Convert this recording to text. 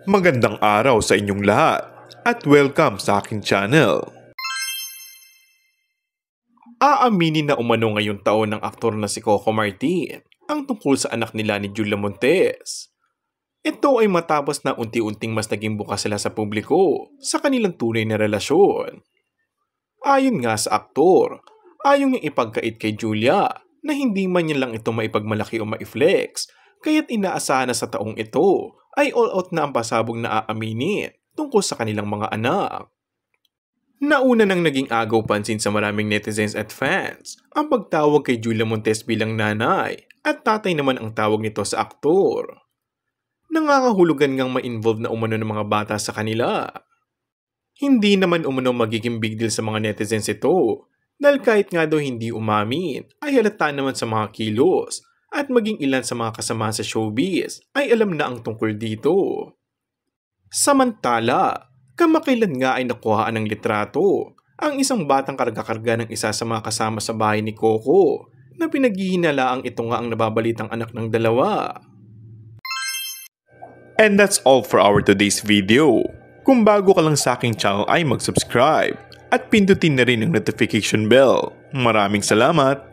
Magandang araw sa inyong lahat at welcome sa aking channel. Aaminin na umano ngayong taon ng aktor na si Coco Martin ang tungkol sa anak nila ni Julia Montes. Ito ay matapos na unti-unting mas naging bukas sila sa publiko sa kanilang tunay na relasyon. Ayon nga sa aktor, ayaw niyang ipagkait kay Julia na hindi man niya lang ito maipagmalaki o maiflex, kaya't inaasahan na sa taong ito ay all-out na ang pasabog na aaminin tungkol sa kanilang mga anak. Nauna nang naging agaw pansin sa maraming netizens at fans ang pagtawag kay Julia Montes bilang nanay at tatay naman ang tawag nito sa aktor. Nangangahulugan ngang ma-involve na umano ng mga bata sa kanila. Hindi naman umano magiging big deal sa mga netizens ito dahil kahit nga daw hindi umamin ay halata naman sa mga kilos at maging ilan sa mga kasama sa showbiz ay alam na ang tungkol dito. Samantala, kamakailan nga ay nakuhaan ng litrato ang isang batang karga-karga ng isa sa mga kasama sa bahay ni Coco na pinaghihinalaang ito nga ang nababalitang anak ng dalawa. And that's all for our today's video. Kung bago ka lang sa aking channel ay mag-subscribe at pindutin na rin ang notification bell. Maraming salamat!